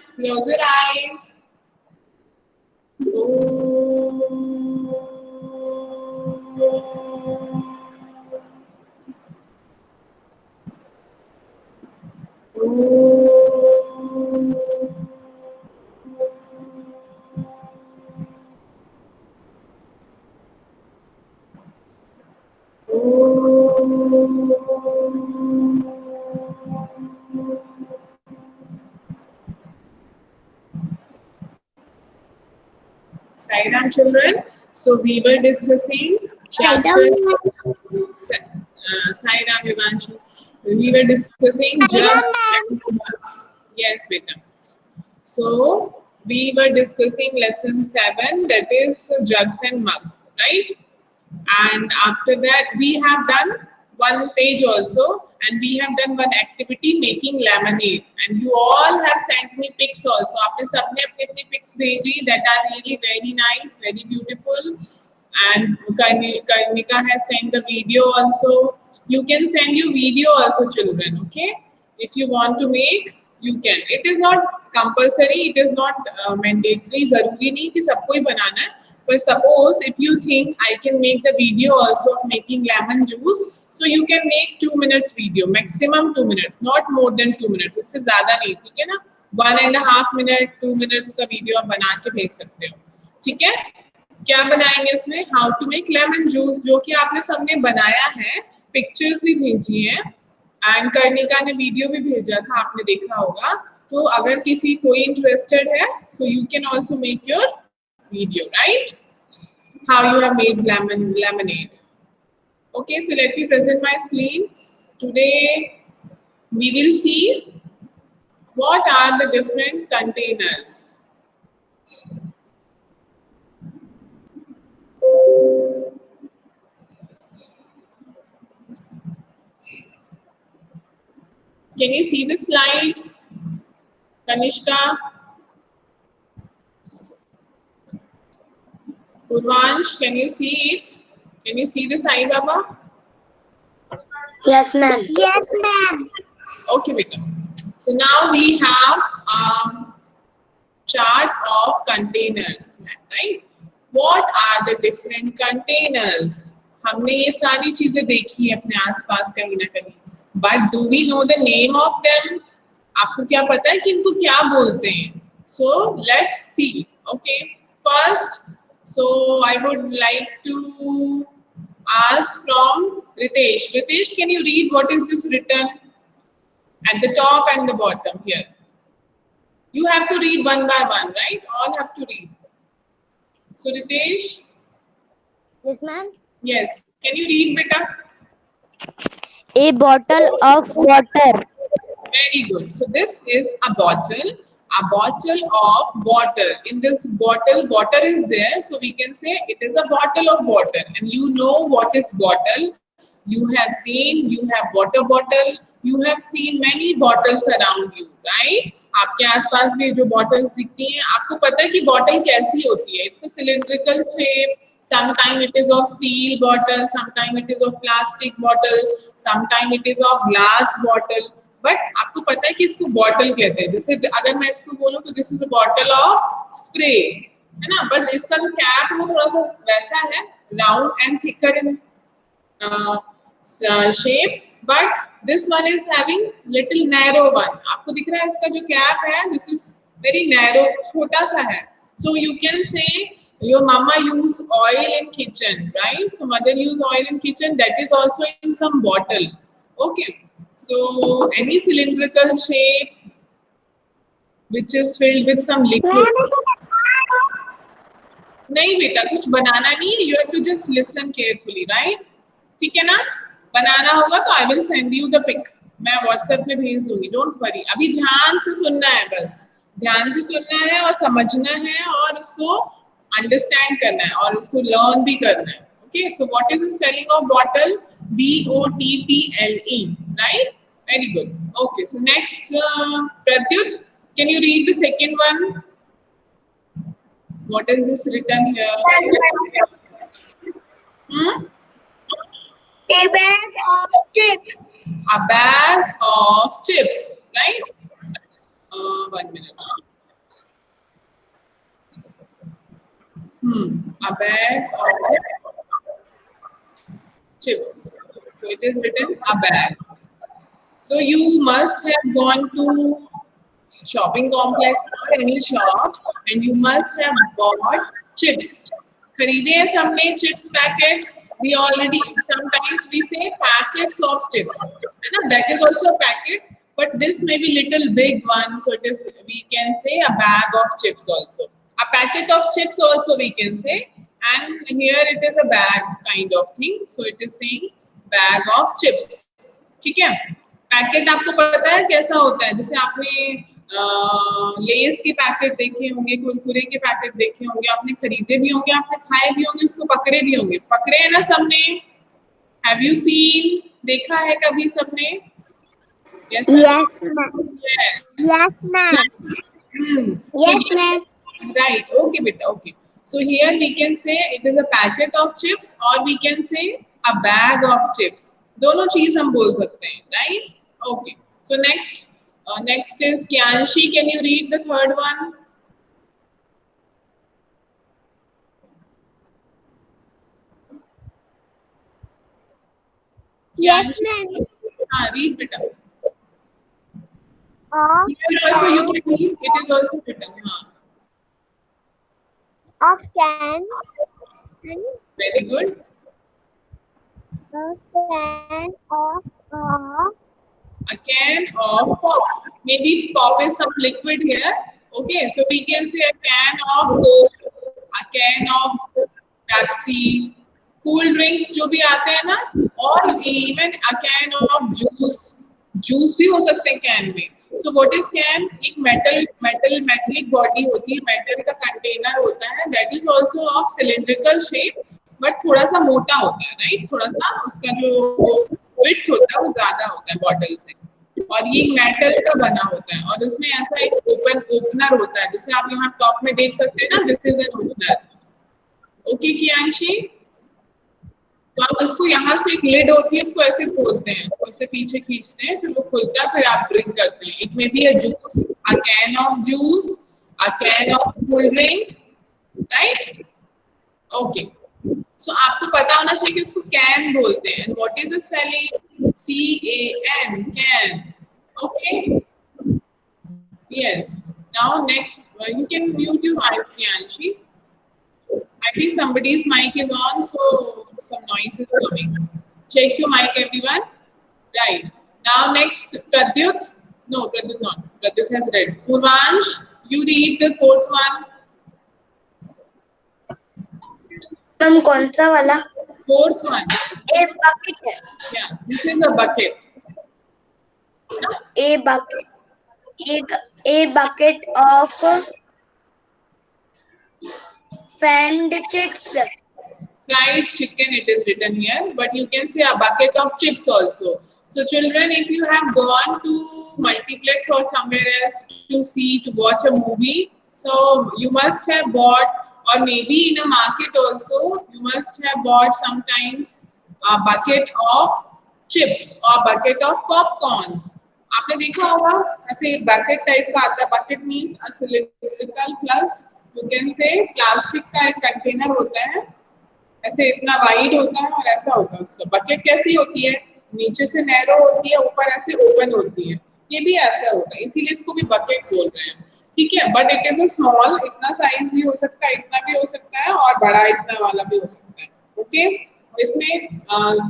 hands, close your eyes. Sairam children. So we were discussing chapter. Sairam Yuvanshu. We were discussing jugs and mugs. Yes, beta. So we were discussing lesson 7, that is jugs and mugs, right? And after that we have done one page also, and we have done one activity, making lemonade, and you all have sent me pics also. आपने सबने अपनी अपनी pics भेजी that are really very nice, very beautiful, and Karnika has sent the video also. You can send your video also, children, okay? If you want to make, you can. It is not compulsory, it is not mandatory. जरूरी नहीं कि सबको ही बनाना है. But suppose if you think I can make the video also of making lemon juice, so you can make 2 minutes video, maximum 2 minutes, not more than 2 minutes. उससे ज़्यादा नहीं, ठीक है ना? 1.5 minute, 2 minutes का video आप बना के भेज सकते हो, ठीक है? क्या बनाएंगे उसमें? How to make lemon juice, जो कि आपने सबने बनाया है, pictures भी भेजी हैं, and कर्णिका ने video भी भेजा था, आपने देखा होगा. तो अगर किसी कोई interested है, so you can also make your video, right? How you have made lemonade. Okay, so let me present my screen. Today we will see what are the different containers. Can you see the slide, Kanishka? Purvansh, can you see it? Can you see the Sai Baba? Yes, ma'am. Yes, ma'am. Okay, beta. So now we have chart of containers, right? What are the different containers? हमने ये सारी चीजें देखी है अपने आसपास कहीं ना कहीं. But do we know the name of them? आपको क्या पता है कि इनको क्या बोलते हैं? So let's see. Okay, first, so I would like to ask from Ritesh. Ritesh, can you read what is this written at the top and the bottom here? You have to read one by one, right? All have to read. So Ritesh. Yes, ma'am. Yes. Can you read, beta? A bottle of water. Very good. So this is a bottle of water. In this bottle, water is there. So we can say it is a bottle of water. And you know what is bottle. You have seen, you have water bottle. You have seen many bottles around you, right? आपके आसपास भी जो bottles दिखती हैं, आपको पता है कि bottle कैसी होती है? It's a cylindrical shape. Sometimes it is of steel bottle, sometimes it is of plastic bottle, sometimes it is of glass bottle. But आपको पता है कि इसको बॉटल कहते हैं. जैसे अगर मैं इसको बोलूं तो this is a bottle of spray, है ना? बट इसका जो कैप वो थोड़ा सा वैसा है, round and thicker in shape, but this one is having little narrow one. आपको दिख रहा है इसका जो कैप है, दिस इज वेरी नैरो, छोटा सा है. So you can say your mama use oil in kitchen, right? So mother use oil in kitchen, that is also in some bottle. Okay, so any cylindrical shape which is filled with some liquid. नहीं बेटा, कुछ बनाना नहीं, you have to just listen carefully, right? ठीक है ना? बनाना होगा तो I will send you the pic. मैं WhatsApp में भेज दूंगी, don't worry. अभी ध्यान से सुनना है, बस ध्यान से सुनना है और समझना है और उसको अंडरस्टैंड करना है और उसको लर्न भी करना है. Okay, so what is the spelling of bottle? B-O-T-T-L-E, right? Very good. Okay, so next, Pratyut, can you read the second one? What is this written here? A bag of chips. A bag of chips, right? 1 minute. A bag of chips. So it is written a bag. So you must have gone to shopping complex or any shops and you must have bought chips. खरीदे हैं सबने chips packets. We already sometimes we say packets of chips. है ना? That is also a packet, but this may be little big one, so it is we can say a bag of chips also. A packet of chips also we can say, and here it is a bag kind of thing. So it is saying bag of chips. ठीक है? Packet आपको पता है कैसा होता है? जैसे आपने लेस के पैकेट देखे होंगे, कुरकुरे के पैकेट देखे होंगे, आपने खरीदे भी होंगे, आपने खाए भी होंगे, उसको पकड़े भी होंगे, पकड़े है ना सबने? Have you seen? देखा है कभी सबने? Yes, ma'am. Yes, ma'am. Yes, ma'am. Right. Okay, beta. Okay. So here we can say it is a packet of chips, or we can say a bag of chips. दोनों चीज हम बोल सकते हैं, right? Okay. So next is Kyanshi. Can you read the third one? Yes, ma'am. Read beta. Here also you can read. It is also written. A can. Very good. A can of A can of pop. Maybe pop is some liquid here. Okay, so we can say a can of Coke, a can of Pepsi, cool drinks जो भी आते हैं ना, और even a can of juice भी हो सकते हैं can में. So what is can? एक metallic body होती है, metal का container होता है. That is also of cylindrical shape, but थोड़ा सा मोटा होता है, right? थोड़ा सा उसका जो width होता है वो ज्यादा होता है बॉटल से, और ये मेटल का बना होता है, और उसमें ऐसा एक ओपनर होता है, जैसे आप यहाँ टॉप में देख सकते हैं ना, this is an opener. Okay Kiyanshi, तो आप उसको यहाँ से एक लिड होती है, उसको ऐसे खोलते हैं, ऐसे पीछे खींचते हैं, फिर वो खुलता है, फिर आप ड्रिंक करते हैं. It may be a juice, a can of juice, a can of cool drink, right? Okay, so आपको पता होना चाहिए कि उसको कैन बोलते हैं. What is the spelling? CAN, can. Okay. Yes. Now next, you can mute your mic, Kianshi. I think somebody's mic is on, so some noise is coming. Check your mic, everyone. Right. Now next, Pradyut. No, Pradyut not. Pradyut has read. Purvansh, you read the fourth one. Ma'am कौन सा वाला? Fourth one. A bucket है. Yeah, this is a bucket. A bucket. A bucket of fried chicks. Fried chicken, it is written here, but you can say a bucket of chips also. So children, if you have gone to multiplex or somewhere else to watch a movie, so you must have bought, or maybe in a market also, you must have bought sometimes a bucket of chips or bucket of popcorns. आपने देखा होगा ऐसे bucket type का आता है. Bucket means a cylindrical plus you can say plastic का एक container होता है, ऐसे इतना वाइड होता है और ऐसा होता है उसका. बकेट कैसी होती है? नीचे से नैरो होती है, ऊपर ऐसे ओपन होती है. ये भी ऐसा होता है, इसीलिए इसको भी बकेट बोल रहे हैं. ठीक है, but it is a small, इतना साइज भी हो सकता है, इतना भी हो सकता है, और बड़ा इतना वाला भी हो सकता है. ओके, इसमें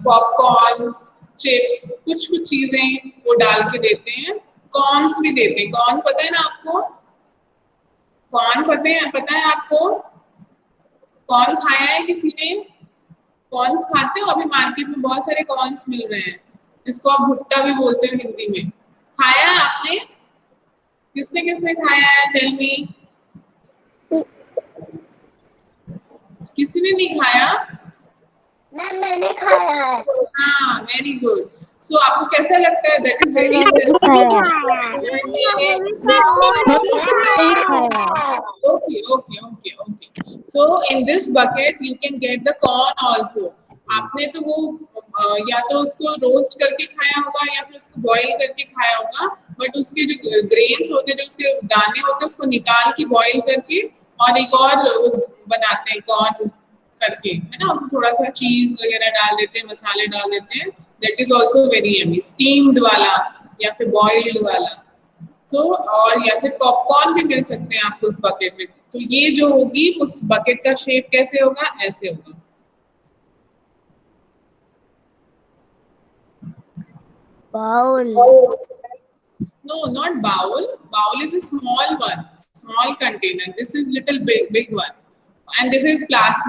पॉपकॉर्न्स, चिप्स, कुछ चीजें वो डाल के देते हैं. कॉर्न्स भी देते हैं. कॉर्न पता है ना आपको? कॉर्न पता है आपको? कॉर्न खाया है किसी ने? कॉर्न्स खाते हो? अभी मार्केट में बहुत सारे कॉर्न्स मिल रहे हैं, जिसको आप भुट्टा भी बोलते हैं हिंदी में. खाया है आपने? किसने खाया है? Tell me. किसी ने नहीं खाया? मैंने खाया है. हाँ, वेरी गुड. सो आपको कैसा लगता है? That is very okay. So in this bucket you can get the corn also. आपने तो वो या तो उसको रोस्ट करके खाया होगा या फिर उसको बॉईल करके खाया होगा, बट उसके जो ग्रेन्स होते हैं, जो उसके दाने होते हैं, उसको निकाल के बॉईल करके, और एक और बनाते हैं कॉर्न करके, है ना, उसमें थोड़ा सा चीज वगैरह डाल देते हैं, मसाले डाल देते हैं, that is also very yummy, steamed वाला या फिर बॉइल्ड वाला। तो और या फिर पॉपकॉर्न भी मिल सकते हैं आपको उस बकेट में। तो ये जो होगी उस बकेट का शेप कैसे होगा, ऐसे होगा। Bowl. No, not bowl. Bowl is a small one, small container. This is little big one, and this is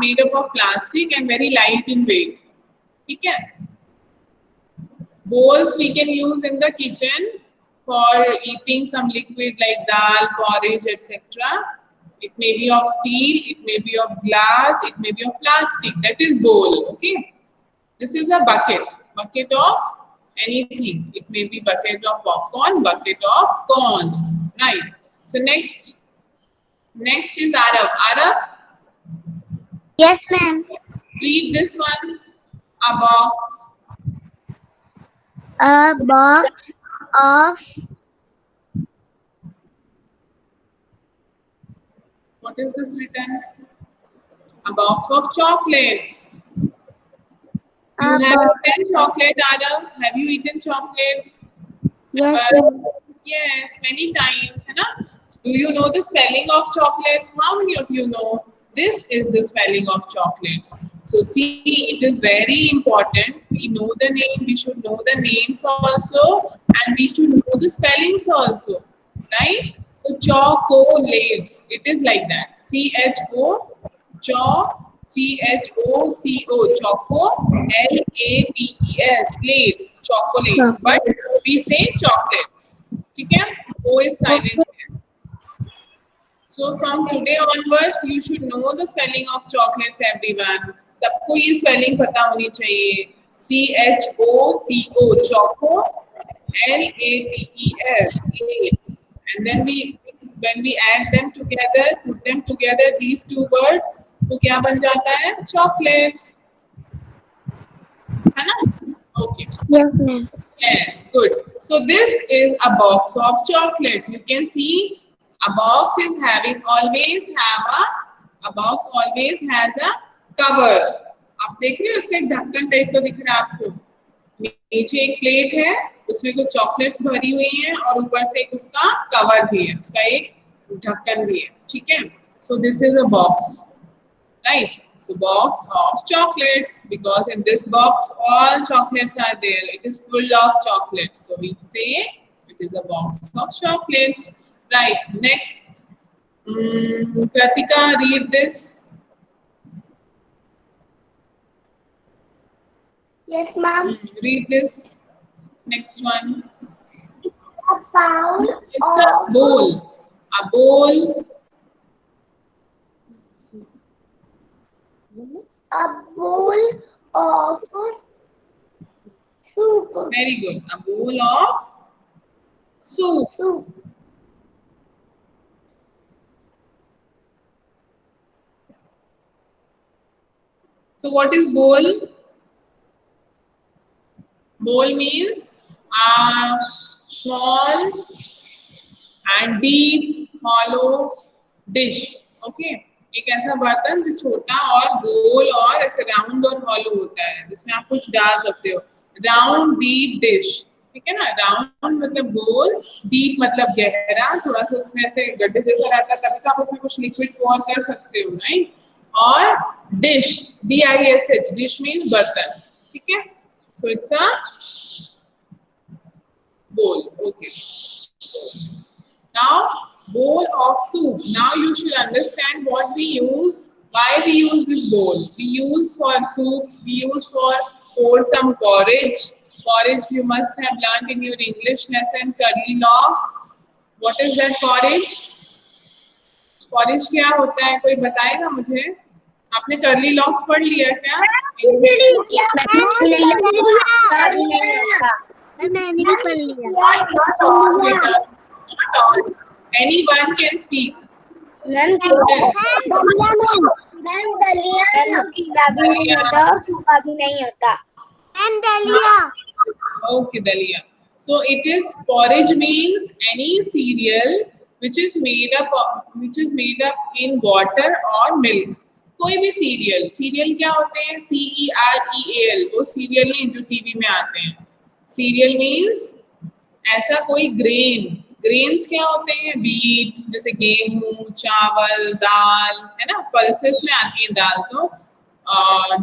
made up of plastic and very light in weight. ठीक है? Bowls we can use in the kitchen for eating some liquid like dal, porridge, etc. It may be of steel, it may be of glass, it may be of plastic. That is bowl. Okay. This is a bucket of anything. It may be bucket of popcorn, bucket of corns, right? So next is Arav. Arav, Yes, ma'am. read this one. A box. A box of What is this written? A box of chocolates. You a have box. eaten chocolate, Arav? Have you eaten chocolate? Yes, ma'am. Yes, many times, है ना? Do you know the spelling of chocolates? How many of you know? This is the spelling of chocolates. So see, it is very important. We know the name. We should know the names also, and we should know the spellings also, right? So chocolates. It is like that. C-H-O, choco, L-A-T-E-S, lates, chocolates. But we say chocolates. ठीक है? O is silent. So from today onwards, you should know the spelling of chocolates, everyone. सबको ये spelling पता होनी चाहिए. C-H-O, choco, L-A-T-E-S, lates. And then when we add them together, put them together, these two words, तो क्या बन जाता है? Chocolates. है ना? Okay. Yes, ma'am. Yes, good. So this is a box of chocolates. You can see a box is a box always has a cover. आप देख रहे हो उसका एक ढक्कन टाइप का दिख रहा है आपको। नीचे एक प्लेट है, उसमें कुछ चॉकलेट्स भरी हुई हैं और ऊपर से एक उसका कवर भी है, उसका एक ढक्कन भी है, ठीक है? So this is a box, right? So box of chocolates, because in this box all chocolates are there. It is full of chocolates. So we say it is a box of chocolates. Right. Next, Kratika, read this. Yes, ma'am. Read this. Next one. A bowl. It's a bowl. A bowl. A bowl of soup. Very good. A bowl of soup. So what is bowl? Bowl means a small and deep hollow dish. Okay. एक ऐसा बर्तन जो छोटा और गोल और ऐसे round और hollow होता है, जिसमें आप कुछ डाल सकते हो. राउंड डीप डिश, ठीक है ना? राउंड मतलब गोल, डीप मतलब गहरा, थोड़ा सा उसमें ऐसे गड्ढे जैसा रहता है, तभी तो आप उसमें कुछ लिक्विड पोर कर सकते हो, राइट? और डिश, DISH, डिश मीन्स बर्तन, ठीक है? So it's a bowl. Okay. Now, bowl of soup. Now you should understand what we use, why we use this bowl. We use for soup, we use for pour some porridge. Porridge you must have learned in your English lesson, curly locks. What is that porridge? Porridge क्या होता है? कोई बताएगा मुझे? आपने curly locks पढ़ लिया क्या? मैंने भी पढ़ लिया। Not all, beta. Not all. Anyone can speak. Ma'am नहीं होता। मैम दलिया। Okay, Dalia. So it is porridge means any cereal which is made up in water or milk. कोई भी सीरियल, सीरियल क्या होते हैं? CEREAL, वो सीरियल नहीं जो टीवी में आते हैं। सीरियल मीन्स ऐसा कोई ग्रेन। ग्रेन्स क्या होते हैं? व्हीट, जैसे गेहूं, चावल, दाल, है ना, पल्सेस में आती है दाल, तो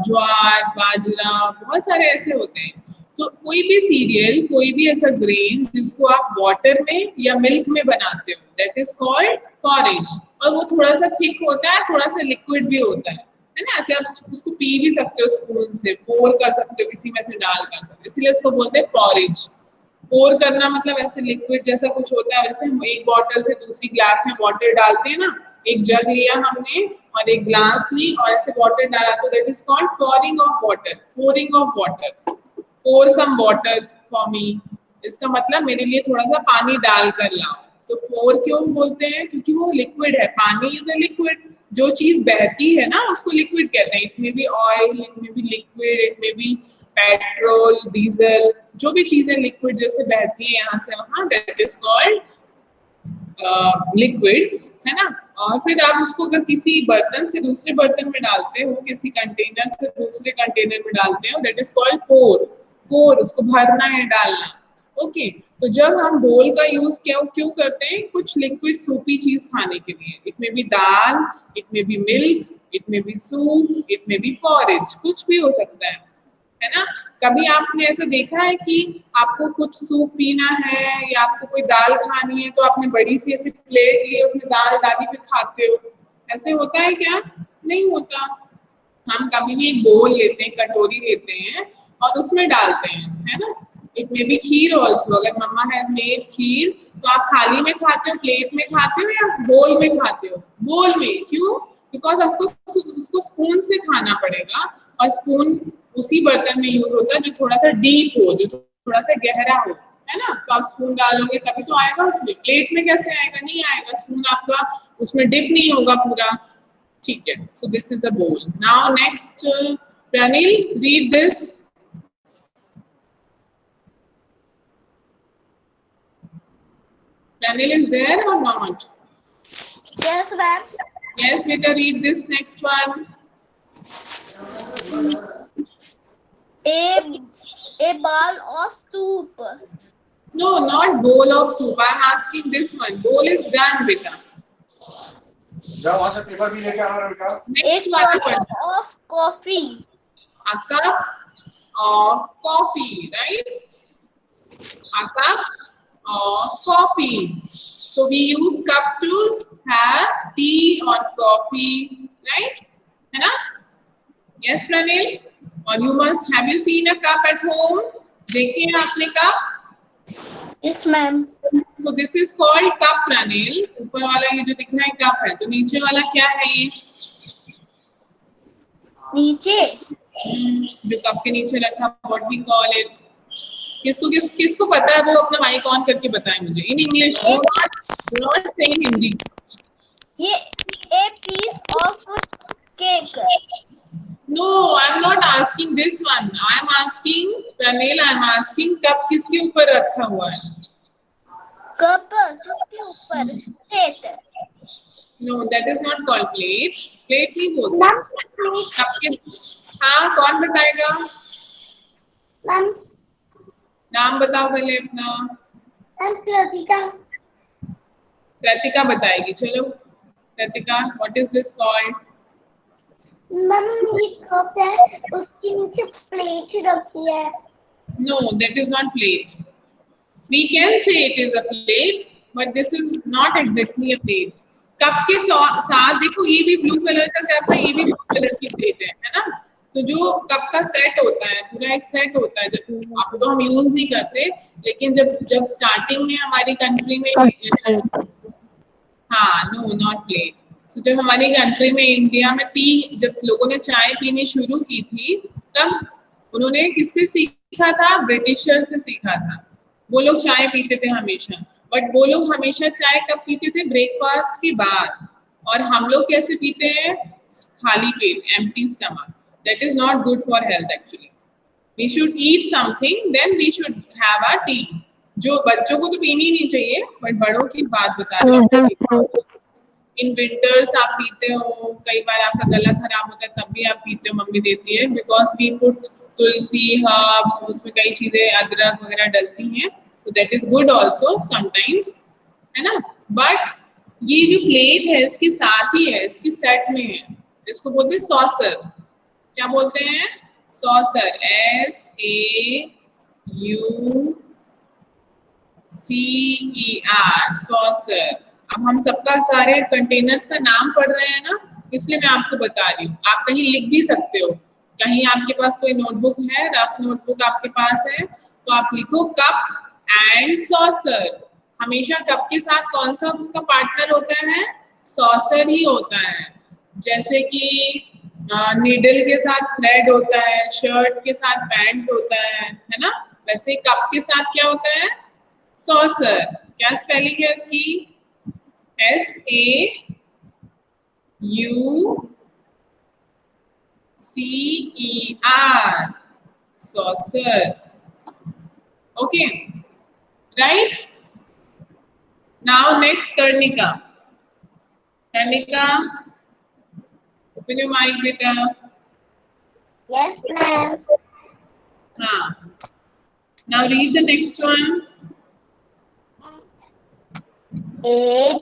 ज्वार, बाजरा, बहुत सारे ऐसे होते हैं। तो कोई भी सीरियल, कोई भी ऐसा ग्रेन जिसको आप वाटर में या मिल्क में बनाते हो, दैट इज कॉल्ड पॉरेज। और वो थोड़ा सा थिक होता है, थोड़ा सा लिक्विड भी होता है ना। ऐसे आप उसको पी भी सकते हो स्पून से, पोर कर सकते हो, किसी में से डाल कर सकते हो, इसलिए उसको बोलते हैं पॉरेज। पोर करना मतलब ऐसे लिक्विड जैसा कुछ होता है। वैसे हम एक बॉटल से दूसरी ग्लास में वाटर डालते हैं ना, एक जग लिया हमने और एक ग्लास ली और ऐसे वाटर डाला, तो that is called pouring of water. Pouring of water, pour some water for me, इसका मतलब मेरे लिए थोड़ा सा पानी डाल कर लाओ। तो पोर क्यों बोलते हैं? क्योंकि वो लिक्विड है। पानी इज अ लिक्विड। जो चीज बहती है ना उसको लिक्विड कहते हैं। It may B oil, it may B liquid, it may B petrol, diesel, जो भी चीजें लिक्विड जैसे बहती है यहाँ से वहां, दैट इज कॉल्ड लिक्विड, है ना। और फिर आप उसको अगर किसी बर्तन से दूसरे बर्तन में डालते हो, किसी कंटेनर से दूसरे कंटेनर में डालते हो, दैट इज कॉल्ड पोर। पोर, उसको भरना है, डालना। ओके, तो जब हम बोल का यूज क्यों करते हैं? कुछ लिक्विड सूपी चीज खाने के लिए। It may B dal, it may B milk, it may B soup, it may B porridge, कुछ भी हो सकता है ना। कभी आपने ऐसा देखा है कि आपको कुछ सूप पीना है या आपको कोई दाल खानी है तो आपने बड़ी सी ऐसी प्लेट ली, उसमें दाल डाली, फिर खाते हो? ऐसे होता है क्या? नहीं होता। हम कभी भी एक बोल लेते हैं, कटोरी लेते हैं और उसमें डालते हैं, है ना। It may B kheer also. अगर मम्मा हैज मेड खीर, तो आप थाली में खाते हो, प्लेट में खाते हो या बोल में खाते हो? बोल में। क्यों? बिकॉज आपको उसको स्पून से खाना पड़ेगा, और स्पून उसी बर्तन में यूज होता है जो थोड़ा सा डीप हो, जो थोड़ा सा गहरा हो, है ना। तो आप स्पून डालोगे तभी तो आएगा उसमें। प्लेट में कैसे आएगा? नहीं आएगा, स्पून आपका उसमें डिप नहीं होगा पूरा। ठीक है, सो दिस इज अ बोल। Now next, Pranil, read this. Pranil is there or not? Yes, ma'am. Yes, beta, read this next one. A bowl of soup. No, not bowl of soup. I am asking this one. Bowl is done, beta. जाओ वहां से paper भी लेके आना बेटा। Next A one. cup of coffee. A cup of coffee, right? A cup of coffee. So we use cup to have tea or coffee, right? है ना? Yes, Pranil. और you must have you seen a cup at home? देखिए ना आपने cup? Yes, ma'am. So this is called cup, Pranil. ऊपर वाला ये जो दिख रहा है cup है, तो नीचे वाला क्या है ये? नीचे जो कप के नीचे रखा, what we call it? किसको पता है? वो अपना माइक ऑन करके बताए मुझे in English. do not say in Hindi. ये a piece of cake. No, I am not asking this one. I am asking Pranil, I am asking cup किसके ऊपर रखा हुआ है? कप किसके ऊपर? Plate. No, that is not called plate. Plate नहीं बोलते। कप के, हाँ, कौन बताएगा? मैम नाम बताओ पहले अपना। कृतिका. कृतिका बताएगी, चलो। Kritika, what is this called? Ma'am ये कप है, उसके नीचे प्लेट रखी है. No, that is not plate. We can say it is a plate, but this is not exactly a plate. Cup के साथ देखो, ये भी ब्लू कलर का कप है, ये भी ब्लू कलर की प्लेट है ना। तो जो कप का सेट होता है, पूरा एक सेट होता है। जब अब तो हम यूज नहीं करते, लेकिन जब स्टार्टिंग में हमारी कंट्री में, हाँ, नो नॉट प्लेट। सो जब हमारी कंट्री में, इंडिया में टी, जब लोगों ने चाय पीनी शुरू की थी, तब उन्होंने किससे सीखा था? ब्रिटिशर से सीखा था। वो लोग चाय पीते थे हमेशा, बट वो लोग हमेशा चाय कब पीते थे? ब्रेकफास्ट के बाद। और हम लोग कैसे पीते हैं? खाली पेट, empty stomach. That is not good for health actually. We should eat something, then we should have a tea. जो बच्चों को तो पीनी नहीं चाहिए, बट बड़ों की बात बता रही हूँ। इन विंटर्स आप पीते हो, कई बार आपका गला खराब होता है तब भी आप पीते हो, मम्मी देती है, because we put tulsi, herbs, उसमें कई चीजें अदरक वगैरह डलती हैं, तो that is good also sometimes, है ना। बट ये जो प्लेट है इसके साथ ही है, इसकी सेट में है, इसको बोलते हैं सॉसर। क्या बोलते हैं? Saucer, SAUCER, saucer. अब हम सबका सारे कंटेनर्स का नाम पढ़ रहे हैं ना, इसलिए मैं आपको बता रही हूँ। आप कहीं लिख भी सकते हो, कहीं आपके पास कोई नोटबुक है, रफ नोटबुक आपके पास है, तो आप लिखो कप एंड सॉसर। हमेशा कप के साथ कौन सा उसका पार्टनर होता है? सॉसर ही होता है। जैसे कि नीडल के साथ थ्रेड होता है, शर्ट के साथ पैंट होता है ना, वैसे कप के साथ क्या होता है? सॉसर। क्या स्पेलिंग है उसकी? SAUCER, saucer. Okay, right. Now next Karnika. Karnika, open your mic बेटा। Yes, ma'am. हाँ, now read the next one. A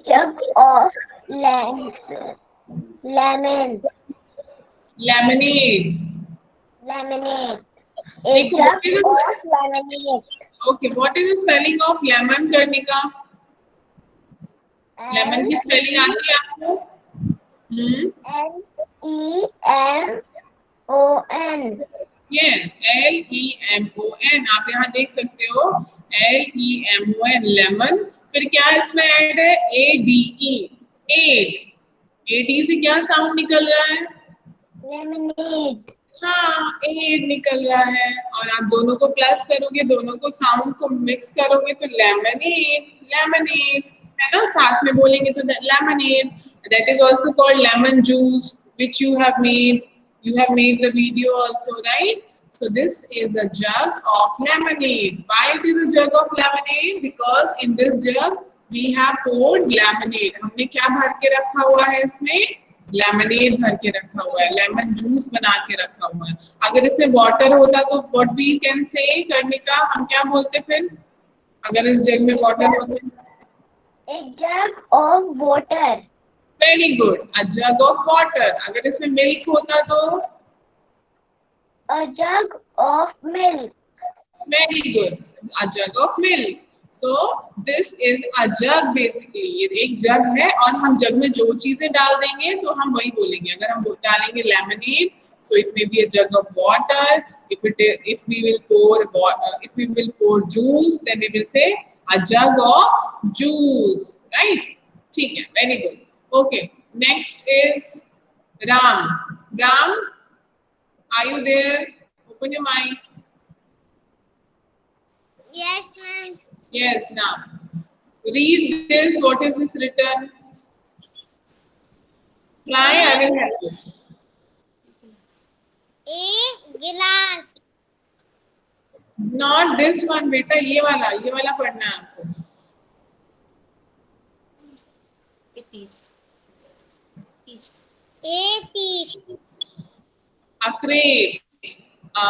jug of lemon. Lemonade. Lemonade. A देखो, jug what is of the, lemonade. okay, what is the spelling of lemon, कर्णिका? Lemon की spelling आती है आपको? Lemon. Yes, LEMON। आप यहाँ देख सकते हो, LEMON, लेमन। फिर क्या इसमें ऐड है? ADE, add. AD से क्या साउंड निकल रहा है? Lemonade. हाँ, एड निकल रहा है। और आप दोनों को प्लस करोगे, दोनों को साउंड को मिक्स करोगे तो लेमनेड, लेमनेड, है ना। साथ में बोलेंगे तो lemonade. That is also called lemon juice, which you have made, you have made the video also, right? So this is a jug of lemonade. Why it is a jug of lemonade? Because in this jug we have poured lemonade. हमने क्या भर के रखा हुआ है इसमें? Lemonade भर के रखा हुआ है, लेमन जूस बना के रखा हुआ है। अगर इसमें वाटर होता तो व्हाट वी कैन से, कर्णिका, हम क्या बोलते फिर? अगर इस जग में वाटर होता? A jug of water. Very good, a jug of water. अगर इसमें मिल्क होता तो? A jug of milk. Very good, a jug of milk. So this is a jug basically. ये एक जग है और हम जग में जो चीजें डाल देंगे तो हम वही बोलेंगे। अगर हम डालेंगे lemonade, so it may be a jug of water. If we will pour juice, then we will say a jug of juice, right? ठीक है, very good. Okay, next is Ram. Ram, are you there? Open your mic. Yes, ma'am. Yes, Ram. Read this. What is this written? Try, I will help you. A glass. Not this one, बेटा, ये वाला पढ़ना है आपको। A piece. A piece. A crate. A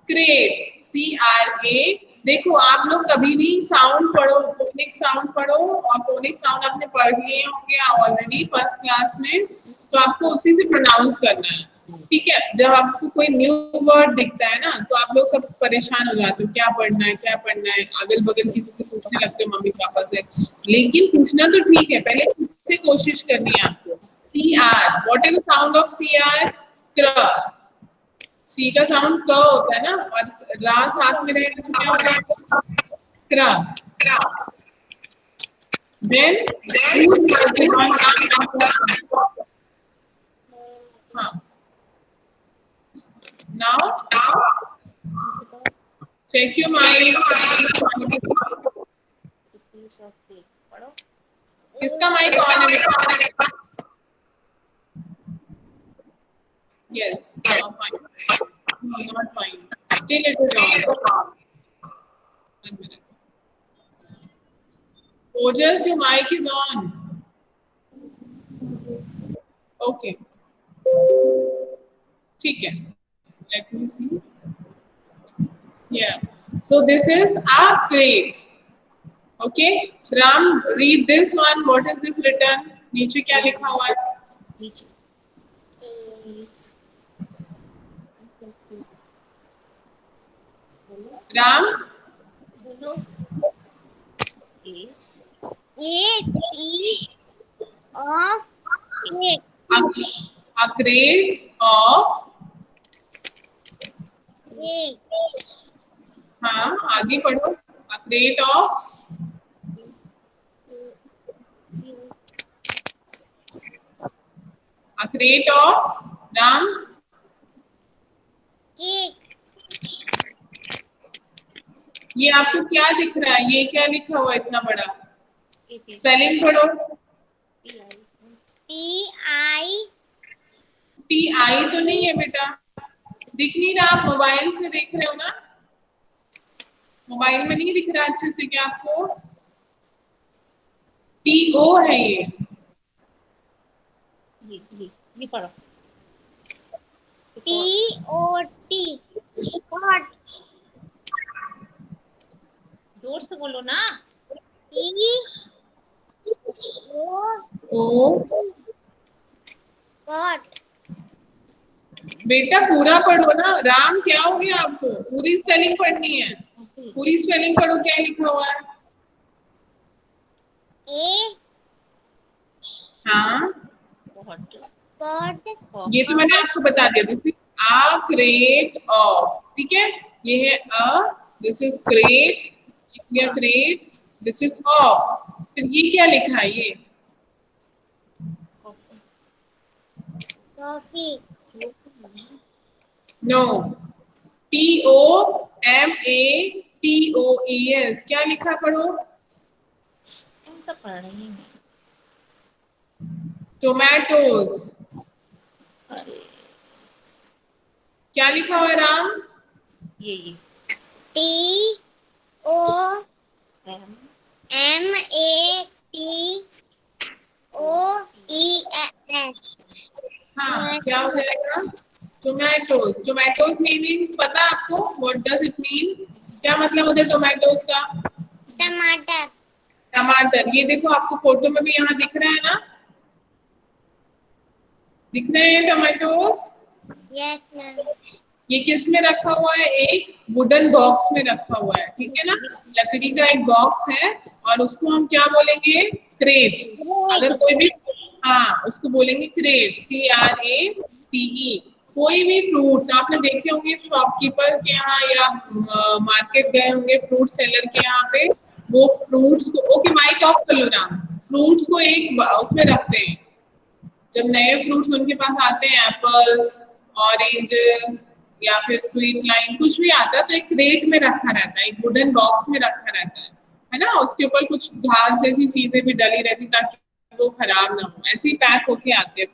crate. CRA. देखो, आप लोग कभी भी साउंड पढ़ो, फोनिक साउंड पढ़ो, और फोनिक साउंड आपने पढ़ लिए होंगे ऑलरेडी फर्स्ट क्लास में, तो आपको उसी से प्रोनाउंस करना है, ठीक है। जब आपको कोई न्यू वर्ड दिखता है ना तो आप लोग सब परेशान हो जाते हो, क्या पढ़ना है, अगल बगल किसी से पूछने लगते हो, मम्मी पापा से। लेकिन पूछना तो ठीक है, पहले खुद से कोशिश करनी है आपको। CR, what is the sound of CR? क्र। सी का साउंड क होता है ना, और रा साथ में रहेगा तो क्या होता है? क्र। देन हाँ, नाउ check your mic. किसका माइक ऑन है बेटा? Yes, fine. No, not fine. Still it is on. 1 minute. Ojas, your mic is on. Okay, ठीक है, let me see, yeah, so this is a crate. Okay, Ram, read this one. What is this written? नीचे क्या लिखा हुआ है? नीचे राम, बोलो is a crate of, हाँ आगे पढ़ो, a crate of, a crate of, Ram, ये आपको क्या दिख रहा है? ये क्या लिखा हुआ है इतना बड़ा? स्पेलिंग पढ़ो। TI तो नहीं है बेटा, दिख नहीं रहा, आप मोबाइल से देख रहे हो ना? मोबाइल में नहीं दिख रहा अच्छे से क्या आपको? TO है ये। ये पढ़ो जोर से बोलो ना। ओ बेटा पूरा पढ़ो ना। राम, क्या हो गया आपको? पूरी स्पेलिंग पढ़नी है, पूरी स्पेलिंग पढ़ो, क्या लिखा हुआ है? हाँ, ये तो मैंने आपको बता दिया। This is a crate of, ठीक है, ये है a, this is crate, crate, this is of. फिर ये क्या लिखा है? ये नो, TOMATOES, क्या लिखा? पढ़ो। कौन सा पढ़ रही है? टोमेटोज। अरे क्या लिखा हुआ है राम? ये हाँ, क्या हो जाएगा? टोमेटोज। टोमेटोज मीनिंग्स पता है आपको? What does it mean? क्या मतलब होता है टोमेटोज का? टमाटर। टमाटर। ये देखो आपको फोटो में भी यहाँ दिख रहा है ना, दिख रहे हैं टोमेटोज? Yes ma'am. ये किस में रखा हुआ है? एक वुडन बॉक्स में रखा हुआ है, ठीक है ना, लकड़ी का एक बॉक्स है, और उसको हम क्या बोलेंगे? क्रेट। अगर कोई भी, हाँ, उसको बोलेंगे क्रेट, CRATE। कोई भी फ्रूट्स आपने देखे होंगे शॉपकीपर के यहाँ या मार्केट गए होंगे फ्रूट सेलर के यहाँ पे, वो फ्रूट्स को, ओके माइक ऑफ कर लो राम, फ्रूट्स को एक उसमें रखते हैं। जब नए फ्रूट्स उनके पास आते हैं, एप्पल्स, ऑरेंजेस या फिर स्वीट लाइम, कुछ भी आता है तो एक क्रेट में रखा रहता है, एक वुडन बॉक्स में रखा रहता है ना? उसके ऊपर कुछ घास जैसी चीजें भी डली रहती ताकि वो खराब ना हो, ऐसे ही पैक होके आते हैं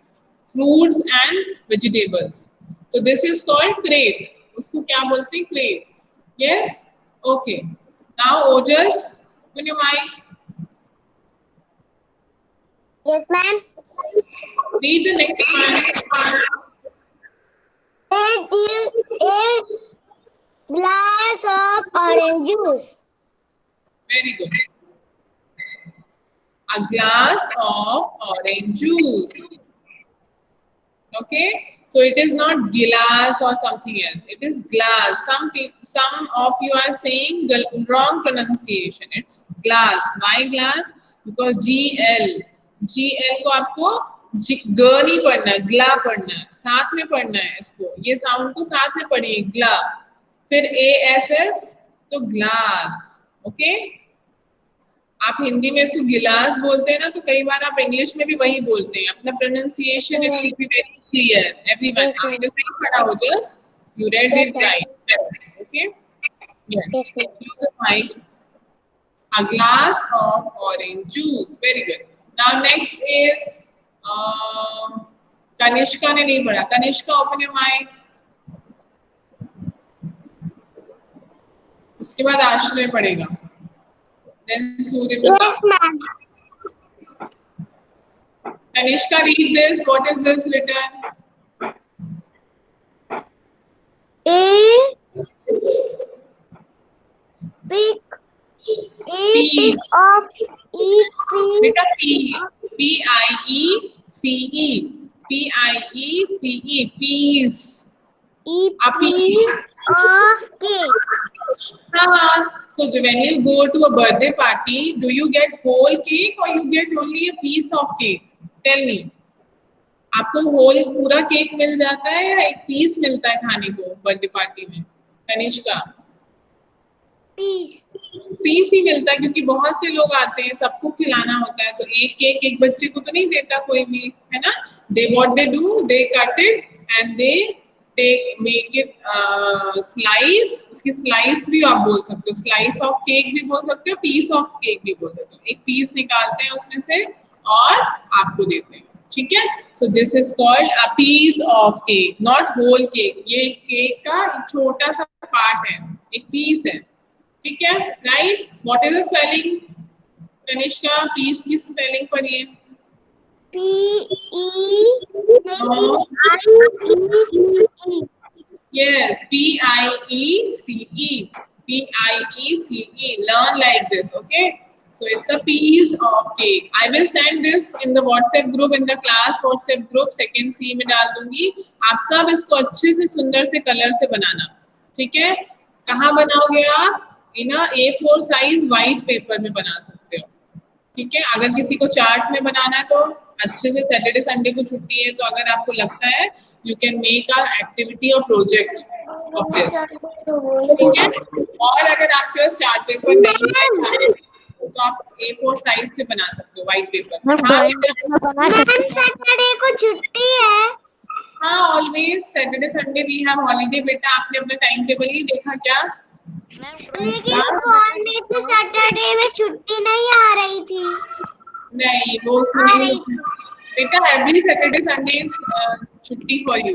फ्रूट्स एंड वेजिटेबल्स। तो दिस इज कॉल्ड क्रेट, उसको क्या बोलते हैं? Crate. Yes, okay, now Ojas, open your mic, yes ma'am. read the next one. A glass of orange juice. Very good. A glass of orange juice. Okay, so it is not glass or something else, it is glass. Some of you are saying the wrong pronunciation, it's glass. Why glass? Because GL को आपको ग नहीं पढ़ना है, ग्ला पढ़ना है, साथ में पढ़ना है इसको, ये साउंड को साथ में पढ़िए, ग्ला, फिर ASS, तो ग्लास। ओके, आप हिंदी में इसको गिलास बोलते हैं ना, तो कई बार आप इंग्लिश में भी वही बोलते हैं। अपना pronunciation it should be very clear everyone. आपने सही पढ़ा हो, just you read it right. Okay, yes, use a mic. A glass of orange juice. Very good. Now next is Kanishka ने नहीं पढ़ा। Kanishka, open your mic. उसके बाद आश्रय पढ़ेगा। Then Surya Prakash. Yes ma'am. Kanishka, read this. What is this written? A pick. A pick of each piece. Beta peas. P-I-E-C-E. P-I-E-C-E. Peas. A A piece piece. of cake. So when you go to a birthday party, do you get whole cake or you get only a piece of cake? Tell me. आपको whole पूरा cake मिल जाता है या एक piece मिलता है खाने को बर्थडे पार्टी में? कनिष्का, Piece. पीस ही मिलता है क्योंकि बहुत से लोग आते हैं, सबको खिलाना होता है, तो एक केक एक बच्चे को तो नहीं देता कोई भी, है ना? They what they do, they cut it and they make it slice. उसकी स्लाइस भी आप बोल सकते हो, स्लाइस ऑफ केक भी बोल सकते हो, पीस ऑफ केक भी बोल सकते हो. एक पीस निकालते हैं उसमें से और आपको देते हैं, ठीक है? So this is called a piece of cake, not whole cake. ये केक का छोटा सा पार्ट है, एक पीस है, ठीक है? Right. What is the spelling? Kanishka, piece की स्पेलिंग पढ़िए. P-E-I-E-C-E. Yes, P-I-E-C-E. P-I-E-C-E. Learn like this, okay? So it's a piece of cake. I will send this in the WhatsApp group, in the class WhatsApp group. Second C में डाल दूंगी. आप सब इसको अच्छे से सुंदर से कलर से बनाना, ठीक है? कहाँ बनाओगे आप? इन A4 साइज व्हाइट पेपर में बना सकते हो, ठीक है? अगर किसी को चार्ट में बनाना है तो अच्छे से, सैटरडे संडे को छुट्टी है तो अगर आपको लगता है you can make a activity और प्रोजेक्ट ऑफ दिस, ठीक है? और अगर आपके पास चार्ट पेपर नहीं है तो आप A4 साइज पे बना सकते हो व्हाइट पेपर. सैटरडे को छुट्टी है. हाँ, always Saturday Sunday we have holiday. बेटा, आपने अपना टाइम टेबल नहीं देखा क्या? लेकिन फोन में तो सैटरडे में छुट्टी नहीं आ रही थी. नहीं, वो उसमें नहीं बेटा. एवरी सैटरडे संडे इज छुट्टी फॉर यू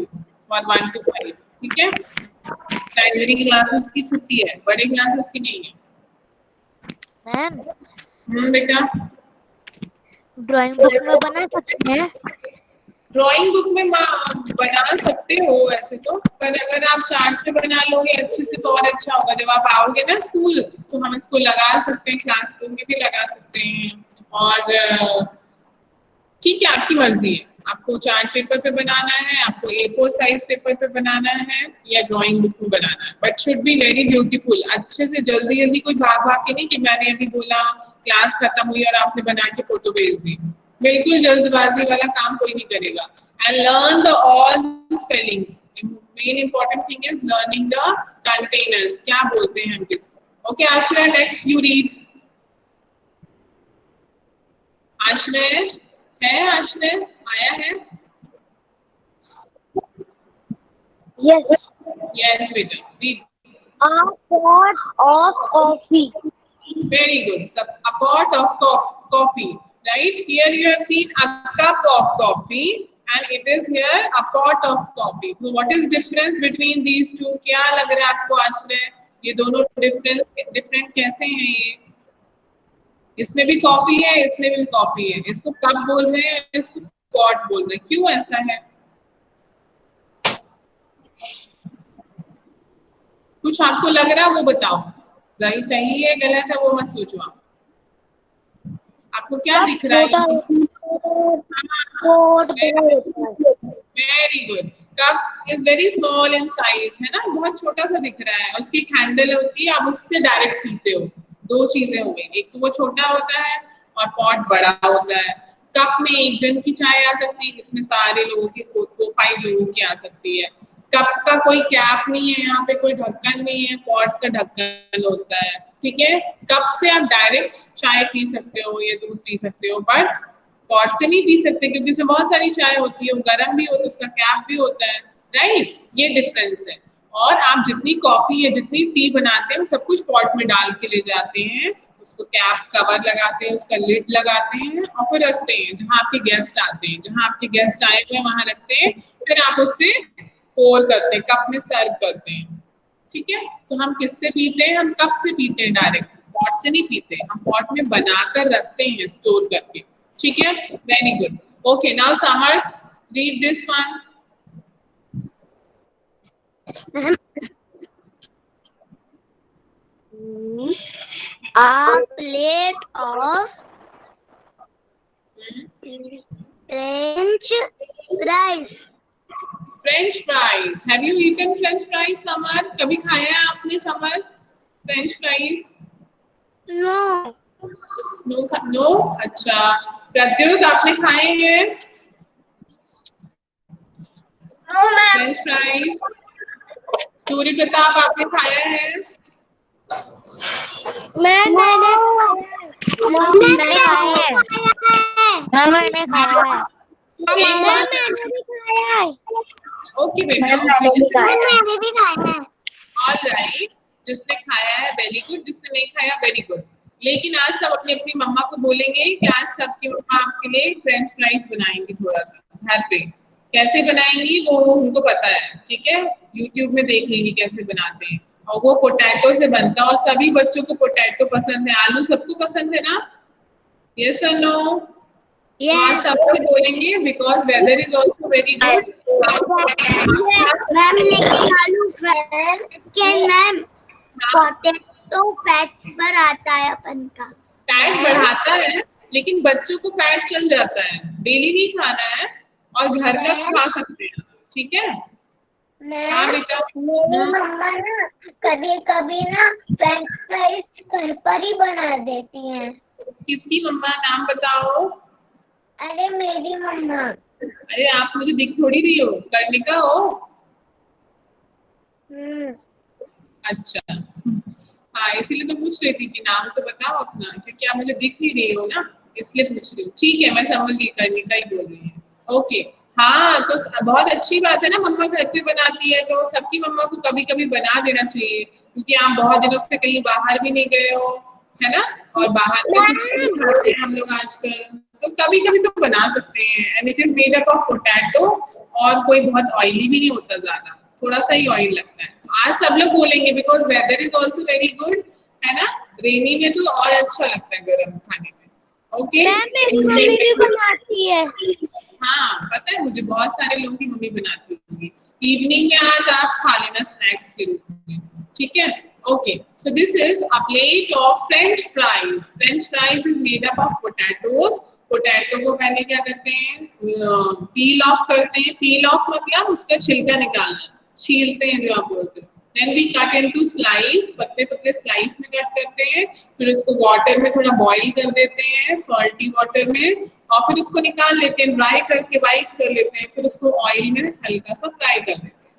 फॉर 1 to 5, ठीक है? प्राइमरी क्लासेस की छुट्टी है, बड़े क्लासेस की नहीं है. मैम, बेटा, ड्राइंग बुक में बना सकते हैं. ड्राइंग बुक में बना सकते हो वैसे तो, पर अगर आप चार्ट पे बना लोगे अच्छे से तो और अच्छा होगा. जब आप आओगे ना स्कूल तो हम इसको लगा सकते हैं, क्लासरूम में भी लगा सकते हैं. और ठीक है, आपकी मर्जी है, आपको चार्ट पेपर पे बनाना है, आपको A4 साइज पेपर पे बनाना है या ड्राइंग बुक में बनाना है. But should be very beautiful. अच्छे से जल्दी जल्दी कोई भाग भाग के नहीं कि मैंने अभी बोला क्लास खत्म हुई और आपने बना के फोटो भेज दी. बिल्कुल जल्दबाजी वाला काम कोई नहीं करेगा. And learn the all spellings. Main important thing is learning the containers. क्या बोलते हैं हम किसको? ओके आश्रय, नेक्स्ट यू रीड. आश्रय है? आश्रय आया है? Yes. Yes, बेटा, read. A pot of coffee. Very good. So, a pot of coffee, right? Here you have seen a cup of coffee, and it is here a pot of coffee. So, what is difference between these two? क्या लग रहा है आपको आश्रय? ये दोनों different कैसे हैं ये? इसमें भी कॉफी है, इसमें भी कॉफी है. इसको कप बोल रहे हैं, इसको पॉट बोल रहे हैं. क्यों ऐसा है? कुछ आपको लग रहा है वो बताओ. सही है गलत है वो मत सोचो. आपको क्या दिख रहा है? Very good. Cup is very small in size, है ना? बहुत छोटा सा दिख रहा है. उसकी एक हैंडल होती है, आप उससे डायरेक्ट पीते हो. दो चीजें हो गई, एक तो वो छोटा होता है और पॉट बड़ा होता है. कप में एक जन की चाय आ सकती है, इसमें सारे लोगों की 4-5 लोगों की आ सकती है. कप का कोई कैप नहीं है, यहाँ पे कोई ढक्कन नहीं है, पॉट का ढक्कन होता है, ठीक है? कप से आप डायरेक्ट चाय पी सकते हो या दूध पी सकते हो, बट पॉट से नहीं पी सकते क्योंकि इसमें बहुत सारी चाय होती है, वो गर्म भी होता है, उसका कैप भी होता है, राइट? ये डिफरेंस है. और आप जितनी कॉफी या जितनी टी बनाते हैं वो सब कुछ पॉट में डाल के ले जाते हैं, उसको कैप कवर लगाते हैं, उसका लिड लगाते हैं और फिर रखते हैं जहाँ आपके गेस्ट आते हैं. जहाँ आपके गेस्ट आए हुए वहां रखते हैं, फिर आप उससे पोर करते हैं, कप में सर्व करते हैं, ठीक है? तो हम किससे पीते हैं? हम कप से पीते हैं डायरेक्ट, पॉट से नहीं पीते. हम पॉट में बनाकर रखते हैं स्टोर करके, ठीक है, very good. Okay, now Samarth, read this one. A plate of French fries. French fries. Have you eaten French fries, Samar? कभी खाया है आपने Samar French fries? No. No. अच्छा, प्रत्युत आपने खाए हैं No, ma'am. French fries? Surya Pratap आपने खाया है? मैंने खाया है. मैंने खाया है. मैंने भी खाया है. ओके बेटा, मैंने भी खाया है. All right. जिसने खाया है वेरी गुड, जिसने नहीं खाया वेरी गुड. लेकिन आज सब अपनी अपनी मम्मा को बोलेंगे कि आज सबकी मम्मा आपके लिए फ्रेंच फ्राइज बनाएंगी थोड़ा सा घर पे. कैसे बनाएंगी वो उनको पता है, ठीक है. यूट्यूब में देख लेंगे कैसे बनाते हैं. और वो पोटैटो से बनता है और सभी बच्चों को पोटैटो पसंद है. आलू सबको पसंद है ना? यस और नो? आज सबको बोलेंगे because weather is also very good. Ma'am लेकिन आलू मैम पोटैटो फैट पर आता है अपन का. फैट बढ़ाता है, लेकिन बच्चों को फैट चल जाता है. डेली नहीं खाना है और घर का खा सकते हैं, ठीक है. हाँ बेटा. मेरी मम्मा ना कभी कभी ना फ्रेंच फ्राइज घर पर ही बना देती हैं. किसकी मम्मा, नाम बताओ. अरे मेरी मम्मा. अरे आप मुझे दिख थोड़ी रही हो, कर्णिका हो. अच्छा, हाँ इसीलिए तो पूछ रही थी कि नाम तो बताओ अपना, क्योंकि आप मुझे दिख नहीं रही हो ना, इसलिए पूछ रही हूँ. ठीक है, मैं समझ ली, कर्णिका ही बोल रही है. ओके. हाँ तो बहुत अच्छी बात है ना, मम्मा घर पे बनाती है तो सबकी मम्मा को कभी कभी बना देना चाहिए, क्योंकि आप बहुत दिनों से कहीं बाहर भी नहीं गए हो, है ना. और बाहर में कुछ नहीं खाते हैं हम लोग आजकल, तो कभी कभी तो बना सकते हैं. And it is made up of potato और कोई बहुत ऑयली भी नहीं होता, ज्यादा थोड़ा सा ही ऑयल लगता है. तो आज सब लोग बोलेंगे because weather is also very good, है ना. रेनी में तो और अच्छा लगता है गर्म खाने में. ओके. मेरी मम्मी भी बनाती है. हाँ पता है मुझे, बहुत सारे लोगों की मम्मी बनाती होंगी. इवनिंग में आज आप खा लेना स्नैक्स के रूप में, ठीक है. Okay, so this is a plate of French fries. French fries is made up of potatoes. Potato को पहले क्या करते हैं, पील ऑफ करते हैं. पील ऑफ मतलब उसका छिलका निकालना, छीलते हैं जो आप बोलते हैं. Then we cut into slice, पतले पतले स्लाइस में कट करते हैं. फिर उसको वाटर में थोड़ा बॉईल कर देते हैं, सॉल्टी वाटर में, और फिर उसको निकाल लेते हैं, ड्राई करके वाइट कर लेते हैं. फिर उसको ऑयल में हल्का सा फ्राई कर लेते हैं.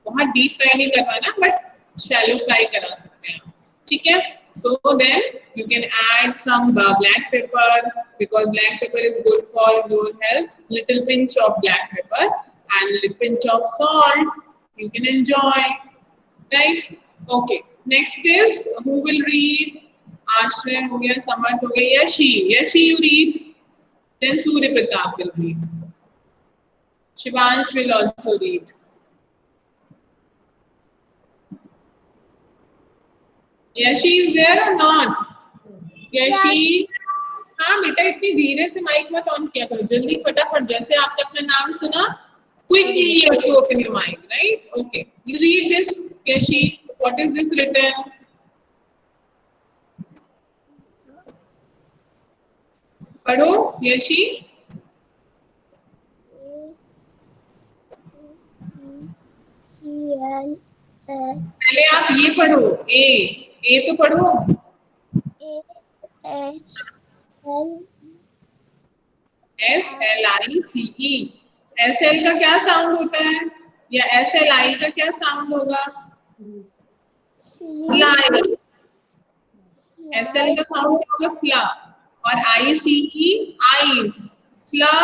बहुत डीप फ्राई नहीं करवाना, बट शैलो फ्राई करा सकते हैं, ठीक है. So then you can add some black pepper because black pepper is good for your health. Little pinch of black pepper and little pinch of salt. You can enjoy. Right? Okay. Next is who will read? Ashrey हो गया, समर्थ हो गया, Yashi. Yashi, you read. Then Surya Pratap will read. Shivansh will also read. Yashi is there or not? Yashi. हाँ बेटा, इतनी धीरे से mic मत ऑन किया करो, जल्दी फटाफट. जैसे आपने अपना नाम सुना, quickly you have to open your mic, right? Okay. You read this, Yashi. What is this written? पढ़ो यशी. पहले आप ये पढ़ो, ए तो पढ़ो. SLICE. SL का क्या साउंड होता है, या SLI का क्या साउंड होगा? स्लाई. SL का साउंड क्या होगा? स्ला. और ICE आइस. स्ला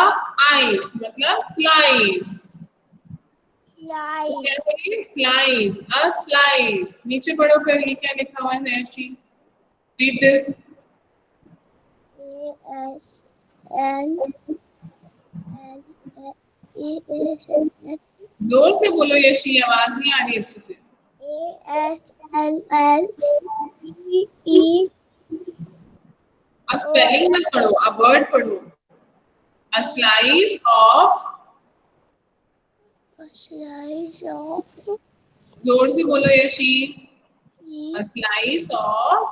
आइस मतलब स्लाइस. स्लाइस. A slice. नीचे पढ़ो फिर, ये क्या लिखा हुआ है? Read this. जोर से बोलो यशी, आवाज नहीं आ रही अच्छे से. अब स्पेलिंग मत पढ़ो, अब वर्ड पढ़ो. A slice of, slice of जोर से बोलो Yeshi, cheese. a slice of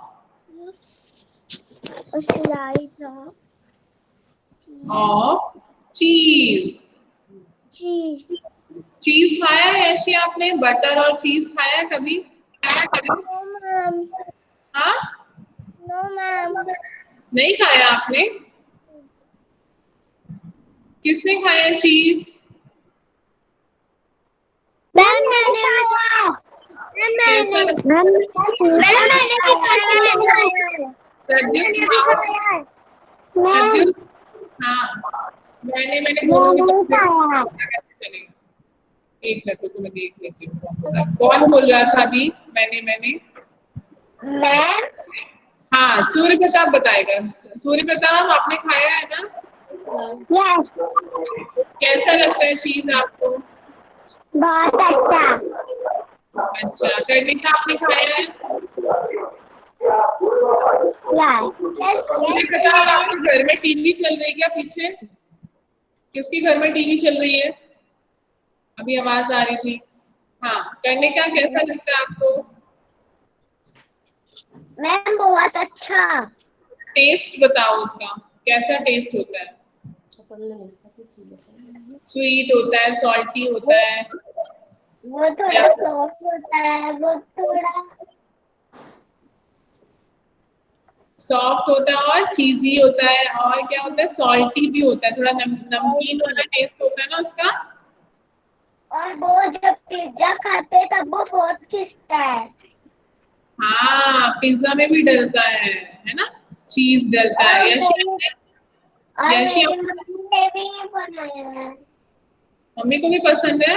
A slice of cheese. cheese. चीज खाया है यशी आपने? बटर और चीज खाया है कभी? No, ma'am. हाँ, No, ma'am. नहीं खाया आपने? किसने खाया चीज? मैम मैंने कैसा लगता है? प्रद्युत खाओ। प्रद्युत, हाँ, मैंने बोलूंगी तो कैसे चलेगा? एक मिनट रुको, मैं देख लेती हूँ कौन बोल रहा था अभी। मैंने मैम हाँ, सूर्य प्रताप बताएगा। सूर्य प्रताप, आपने खाया है ना? यस कैसा लगता है चीज आपको? बहुत अच्छा अच्छा, करने का आपने खाया है? सूर्य प्रताप, आपके घर में टीवी चल रही है क्या पीछे? किसके घर में टीवी चल रही है? अभी आवाज आ रही थी। हाँ, करने का कैसा लगता है आपको? मैम बहुत अच्छा टेस्ट बताओ उसका, कैसा टेस्ट होता है? स्वीट होता है, सॉल्टी होता है? वो थोड़ा सॉफ्ट होता है वो थोड़ा सॉफ्ट होता है और चीजी होता है, और क्या होता है? सॉल्टी भी होता है, थोड़ा नमकीन वाला टेस्ट होता है ना उसका। और वो जब पिज्जा खाते हैं तब वो बहुत खिंचता है हाँ, पिज्जा में भी डलता है ना? चीज डलता है। और यशी मेरी मम्मी ने भी बनाया है मम्मी को भी पसंद है?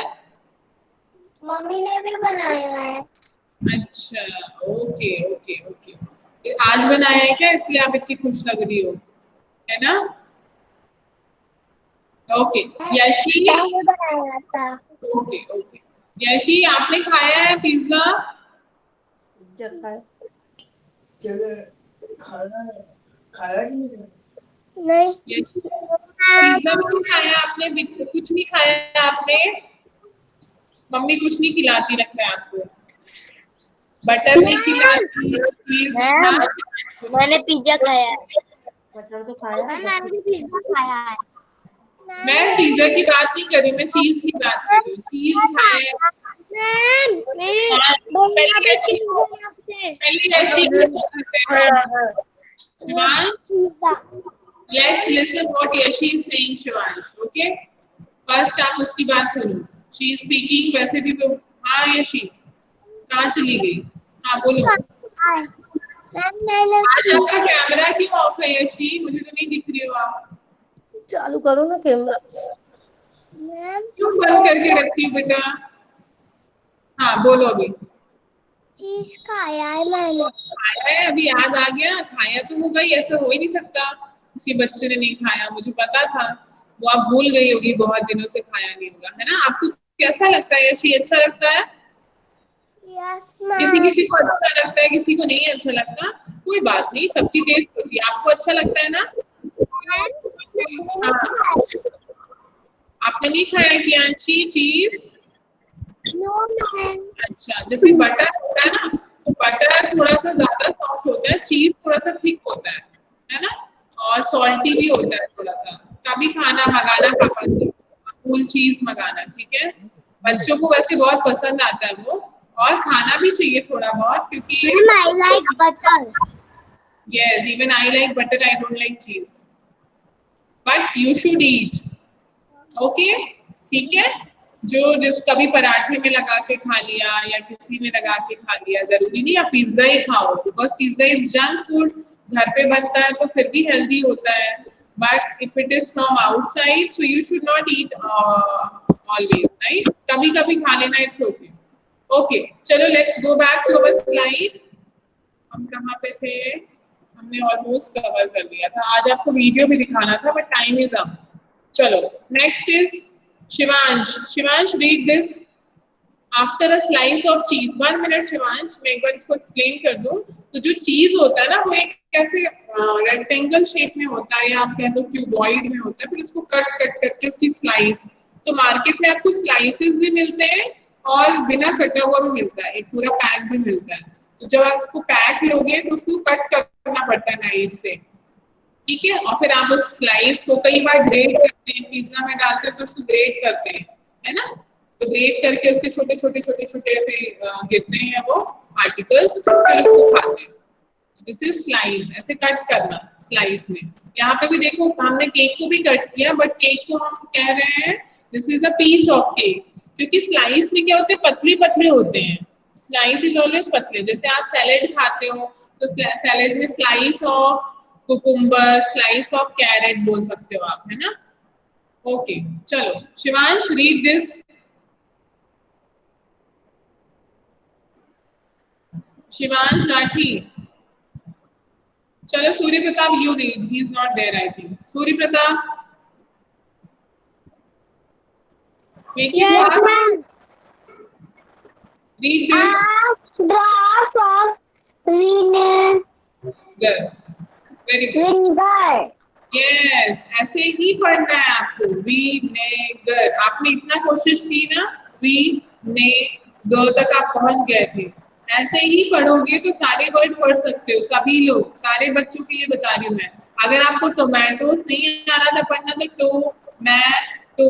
मम्मी ने भी बनाया है अच्छा, ओके ओके ओके। आज बनाया है क्या, इसलिए आप इतनी खुश लग रही हो, है ना? ओके यशी, मैंने बनाया था ओके ओके। यशी, आपने खाया है पिज्जा? खाया कि नहीं? नहीं पिज्जा भी नहीं खाया आपने? कुछ नहीं खाया आपने? मम्मी कुछ नहीं खिलाती लगता है आपको? बटर नहीं खिलाती, चीज मैम, खिलाती? मैंने पिज्जा खाया है बटर तो खाया है। मैंने भी पिज्जा खाया है मैं पिज्जा की बात नहीं कर रही, मैं चीज की बात कर रही हूँ। चीज खाया मैम मैं हाँ, बोलना भी पहले चीज बोलना आपसे पहले Yeshi Shivansh, pizza let's listen what Yashi is saying, Shivansh. Okay? First आप उसकी बात सुनो। She is speaking, वैसे भी वो, हाँ यशी, कहाँ चली गई? हाँ बोलो। मैम मैंने आज आपका कैमरा क्यों ऑफ है यशी? मुझे तो नहीं दिख रही हो आप। चालू करो ना कैमरा। मैम क्यों बंद करके रखती हो बेटा? हाँ बोलो अभी। चीज खाया है मैंने खाया है, अभी याद आ गया? खाया तो होगा ही, ऐसा हो ही नहीं सकता किसी बच्चे ने नहीं खाया। मुझे पता था, वो आप भूल गई होगी, बहुत दिनों से खाया नहीं होगा, है ना? आपको कैसा लगता है यशी? अच्छा लगता है? यस किसी मैम किसी को अच्छा लगता है, किसी को नहीं अच्छा लगता। कोई बात नहीं, सबकी टेस्ट होती है। आपको अच्छा लगता है ना? हाँ, आपने नहीं खाया कियांशी चीज? नो मैम अच्छा, जैसे बटर होता है ना, तो बटर थोड़ा सा ज्यादा सॉफ्ट होता है, चीज थोड़ा सा थिक होता है ना? और सॉल्टी भी होता है थोड़ा सा। कभी खाना मंगाना पापा से, फुल चीज मंगाना, ठीक है? बच्चों को वैसे बहुत पसंद आता है वो, और खाना भी चाहिए थोड़ा बहुत, क्योंकि ma'am I like butter yes, even I like butter, I don't like cheese, but you should eat. Okay, ठीक है? जो जिस कभी पराठे में लगा के खा लिया या किसी में लगा के खा लिया, जरूरी नहीं आप पिज्जा ही खाओ, because pizza is junk food. घर पे बनता है तो फिर भी हेल्दी होता है, but if it is from outside so you should not eat always, right? कभी कभी खा लेना, इट्स ओके। ओके, चलो let's go back to our slide. हम कहाँ पे थे? हमने ऑलमोस्ट कवर कर लिया था। आज आपको वीडियो भी दिखाना था, बट टाइम इज अप। चलो next is Shivansh. Shivansh, read this. After a slice of चीज, 1 मिनट शिवांश, मैं एक बार इसको एक्सप्लेन कर दूं। तो जो चीज होता है ना वो एक ऐसे रेक्टेंगल शेप में होता है, या आप कह दो क्यूबॉइड में होता है, फिर उसको कट कट करके उसकी स्लाइस, तो मार्केट में आपको स्लाइसेस भी मिलते हैं और बिना कटा हुआ भी मिलता है, एक पूरा पैक भी मिलता है। तो जब आपको पैक लोगे तो उसको कट करना पड़ता है नाइफ से, ठीक है, और फिर आप उस स्लाइस को कई बार ग्रेट करते हैं, पिज्जा में डालते हैं तो उसको ग्रेट करते हैं, है ना, तो ग्रेट करके उसके छोटे छोटे छोटे छोटे ऐसे गिरते हैं वो आर्टिकल्स, फिर उसको खाते हैं। दिस इज स्लाइस, ऐसे कट करना स्लाइस में। यहाँ पे भी देखो हमने केक को भी कट किया, बट केक को हम कह रहे हैं this is a piece of cake, क्योंकि स्लाइस में क्या होते हैं, पतले पतले होते हैं। स्लाइस इज ऑलवेज पतले, जैसे आप सैलेड खाते हो तो सैलेड में slice of cucumber, slice of carrot बोल सकते हो आप, है ना। ओके चलो शिवांश रीड दिस। शिवांश राठी, चलो Surya Pratap you read, he is not there I think. Surya Pratap, Yes, ma'am. Read this. Drop of vinegar, very good, vinegar. Yes ऐसे ही पढ़ना है आपको, विनेगर। आपने इतना कोशिश की ना, विनेगर तक आप पहुंच गए थे, ऐसे ही पढ़ोगे तो सारे वर्ड पढ़ सकते हो, सभी लोग, सारे बच्चों के लिए बता रही हूँ मैं। अगर आपको टोमेटोज नहीं आ रहा था पढ़ना तो मैं तो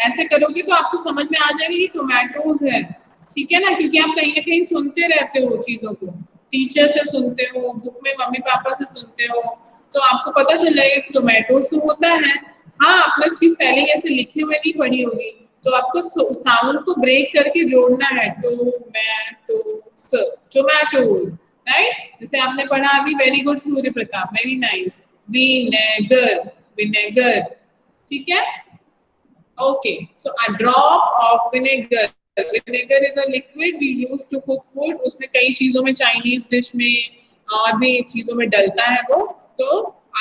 ऐसे करोगे तो आपको समझ में आ जाएगा कि टोमेटोज है, ठीक है ना, क्योंकि आप कहीं ना कहीं सुनते रहते हो चीजों को, टीचर से सुनते हो, बुक में मम्मी पापा से सुनते हो, तो आपको पता चल जाएगा कि टोमेटोज तो होता है। हाँ आपने उसकी स्पेलिंग ऐसे लिखे हुए नहीं पढ़ी होगी, तो आपको साउंड को ब्रेक करके जोड़ना है, टोमेटोस, टोमेटोज, राइट। जैसे आपने पढ़ा अभी, very good Surya Pratap, very nice, vinegar, vinegar, ठीक है। Okay so a drop of vinegar, vinegar is a liquid we use to cook food, उसमें कई चीजों में, चाइनीज डिश में और भी चीजों में डलता है वो। तो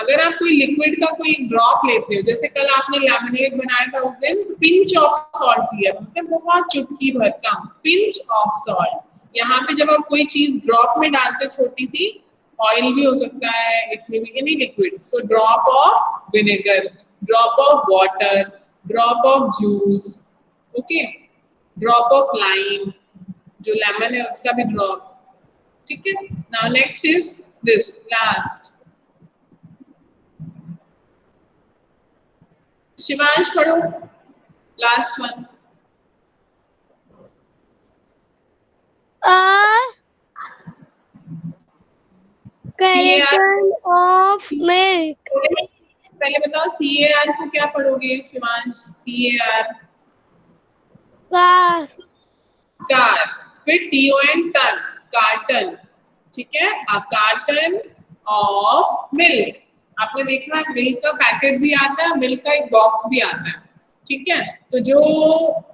अगर आप कोई लिक्विड का कोई ड्रॉप लेते हो, जैसे कल आपने लेमनेड बनाया था उस दिन, तो पिंच ऑफ सॉल्ट लिया, मतलब बहुत चुटकी भर कम, पिंच ऑफ सॉल्ट। यहाँ पे जब आप कोई चीज ड्रॉप में डालते हो, छोटी सी, ऑयल भी हो सकता है, it may be any liquid, so drop of vinegar, drop of water, drop of juice, okay, drop of lime, जो लेमन है उसका भी ड्रॉप, ठीक है। Now next is this last, Shivansh पढ़ो last one. Carton of milk. पहले बताओ CAR को क्या पढ़ोगे शिवांश? CAR, Car. कार, फिर TON, टन, कार्टन, ठीक है, अ कार्टन ऑफ मिल्क। आपने देखा मिल्क का पैकेट भी आता है, मिल्क का एक बॉक्स भी आता है, ठीक है, तो जो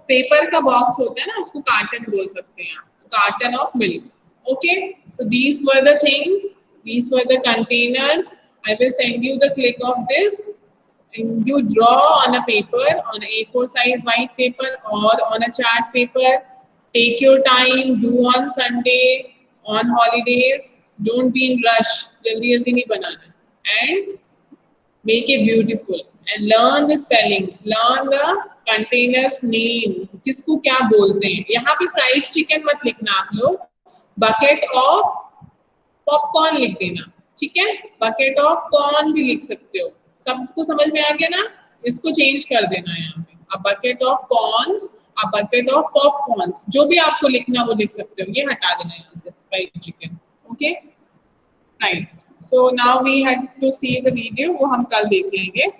पेपर का बॉक्स होता है ना उसको कार्टन बोल सकते हैं आप, carton of milk, okay. So these were the things, these were the containers. I will send you the clip of this, and you draw on a paper, on a A4 size white paper or on a chart paper. Take your time, do on Sunday, on holidays, don't be in rush, jaldi jaldi nahi banana, and make it beautiful and learn the spellings, learn the containers name, किसको क्या बोलते हैं। यहाँ पे fried chicken मत लिखना आप लोग, बकेट ऑफ पॉपकॉर्न लिख देना, ठीक है, बकेट ऑफ कॉर्न भी लिख सकते हो, सबको समझ में आ गया ना, इसको चेंज कर देना यहाँ पे, a bucket of corns, a bucket of popcorns, जो भी आपको लिखना वो लिख सकते हो, ये हटा देना यहाँ से fried chicken, okay right. So now we had to see the video, वो हम कल देख लेंगे।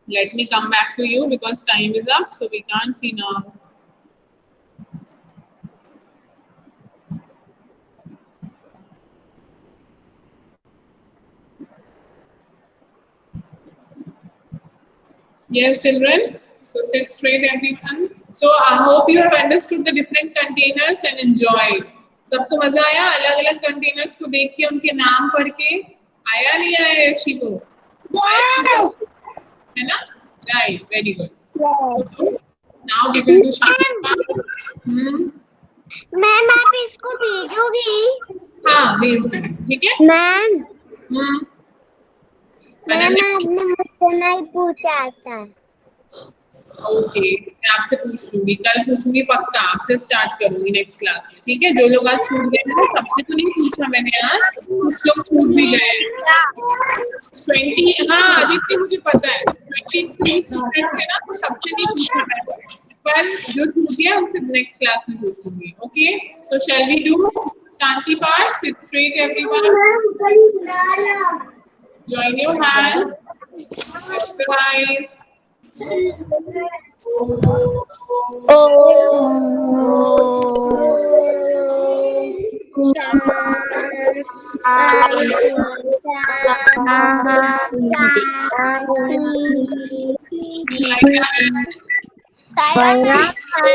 Let me come back to you because time is up, so we can't see now. Yes, children. So sit straight, everyone. So I hope you have understood the different containers and enjoyed. सबको मजा आया अलग अलग containers को देख के, उनके नाम पढ़ के? आया नहीं आया यशी को? Yes. है ना? Right. Very good. Yes. So Now we will do Shanti. Ma'am आप इसको भेजोगी? हाँ भेज देंगे, ठीक है। मैम अनन्या, आपने मुझसे नहीं पूछा था। ओके मैं आपसे पूछ लूंगी, कल पूछूंगी पक्का, आपसे स्टार्ट करूंगी नेक्स्ट क्लास में, ठीक है। जो लोग आज छूट गए ना, सबसे तो नहीं पूछा मैंने आज, कुछ लोग छूट भी गए। 20 हाँ आदित्य मुझे पता है 23 स्टूडेंट थे ना, तो सबसे नहीं पूछा मैंने, पर जो छूट गया उनसे नेक्स्ट क्लास में पूछ लूंगी। Okay so shall we do shanti part, sit straight everyone, join your hands, close your eyes. Saya